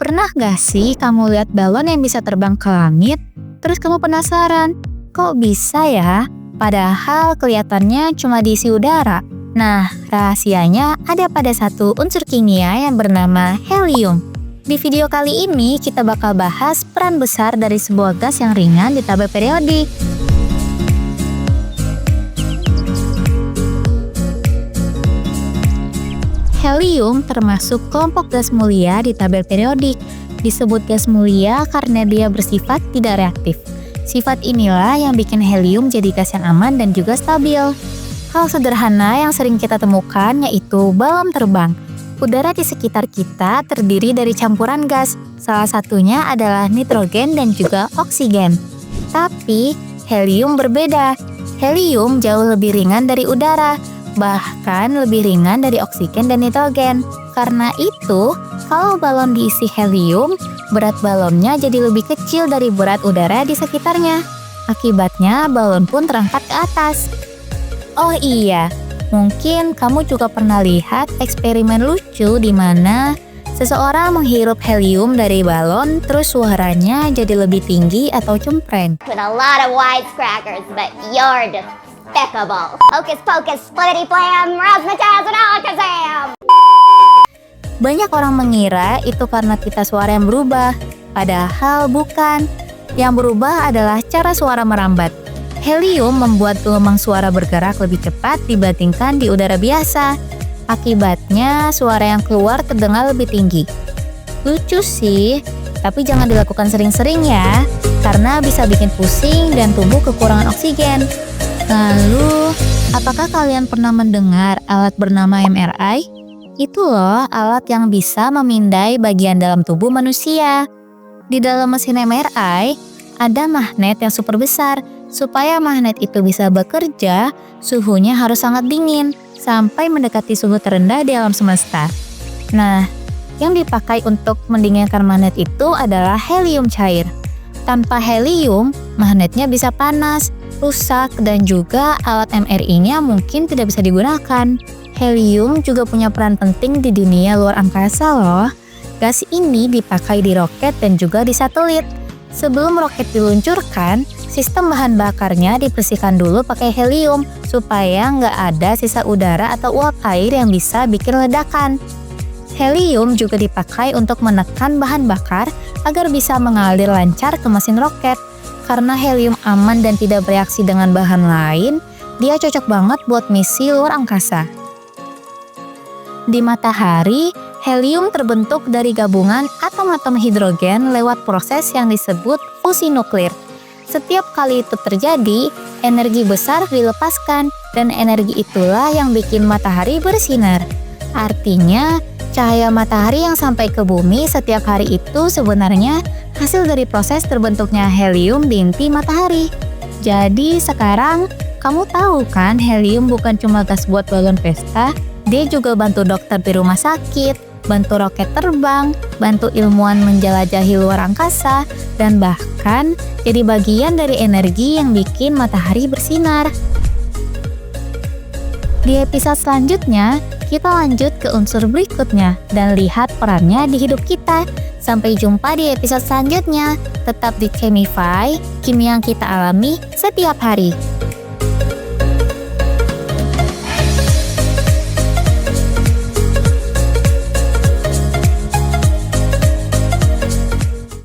Pernah gak sih kamu lihat balon yang bisa terbang ke langit? Terus kamu penasaran, kok bisa ya? Padahal kelihatannya cuma diisi udara. Nah, rahasianya ada pada satu unsur kimia yang bernama helium. Di video kali ini kita bakal bahas peran besar dari sebuah gas yang ringan di tabel periodik. Helium termasuk kelompok gas mulia di tabel periodik. Disebut gas mulia karena dia bersifat tidak reaktif. Sifat inilah yang bikin helium jadi gas yang aman dan juga stabil. Hal sederhana yang sering kita temukan yaitu balon terbang. Udara di sekitar kita terdiri dari campuran gas. Salah satunya adalah nitrogen dan juga oksigen. Tapi helium berbeda. Helium jauh lebih ringan dari udara. Bahkan lebih ringan dari oksigen dan nitrogen. Karena itu, kalau balon diisi helium, berat balonnya jadi lebih kecil dari berat udara di sekitarnya. Akibatnya, balon pun terangkat ke atas. Oh iya, mungkin kamu juga pernah lihat eksperimen lucu di mana seseorang menghirup helium dari balon, terus suaranya jadi lebih tinggi atau cempreng. With a lot of wisecrackers, but you're despicable. Hocus pocus, splittity blam, razzmatazz, and alakazam! Banyak orang mengira itu karena pita suara yang berubah, padahal bukan. Yang berubah adalah cara suara merambat. Helium membuat gelombang suara bergerak lebih cepat dibandingkan di udara biasa. Akibatnya, suara yang keluar terdengar lebih tinggi. Lucu sih, tapi jangan dilakukan sering-sering ya, karena bisa bikin pusing dan tubuh kekurangan oksigen. Lalu, apakah kalian pernah mendengar alat bernama MRI? Itu loh alat yang bisa memindai bagian dalam tubuh manusia. Di dalam mesin MRI, ada magnet yang super besar. Supaya magnet itu bisa bekerja, suhunya harus sangat dingin, sampai mendekati suhu terendah di alam semesta. Nah, yang dipakai untuk mendinginkan magnet itu adalah helium cair. Tanpa helium, magnetnya bisa panas, rusak, dan juga alat MRI-nya mungkin tidak bisa digunakan. Helium juga punya peran penting di dunia luar angkasa loh. Gas ini dipakai di roket dan juga di satelit. Sebelum roket diluncurkan, sistem bahan bakarnya dibersihkan dulu pakai helium supaya nggak ada sisa udara atau uap air yang bisa bikin ledakan. Helium juga dipakai untuk menekan bahan bakar agar bisa mengalir lancar ke mesin roket. Karena helium aman dan tidak bereaksi dengan bahan lain, dia cocok banget buat misi luar angkasa. Di matahari, helium terbentuk dari gabungan atom-atom hidrogen lewat proses yang disebut fusi nuklir. Setiap kali itu terjadi, energi besar dilepaskan, dan energi itulah yang bikin matahari bersinar. Artinya, cahaya matahari yang sampai ke bumi setiap hari itu sebenarnya hasil dari proses terbentuknya helium di inti matahari. Jadi sekarang, kamu tahu kan helium bukan cuma gas buat balon pesta, dia juga bantu dokter di rumah sakit, bantu roket terbang, bantu ilmuwan menjelajahi luar angkasa, dan bahkan jadi bagian dari energi yang bikin matahari bersinar. Di episode selanjutnya, kita lanjut ke unsur berikutnya dan lihat perannya di hidup kita. Sampai jumpa di episode selanjutnya. Tetap di Chemify, kimia yang kita alami setiap hari.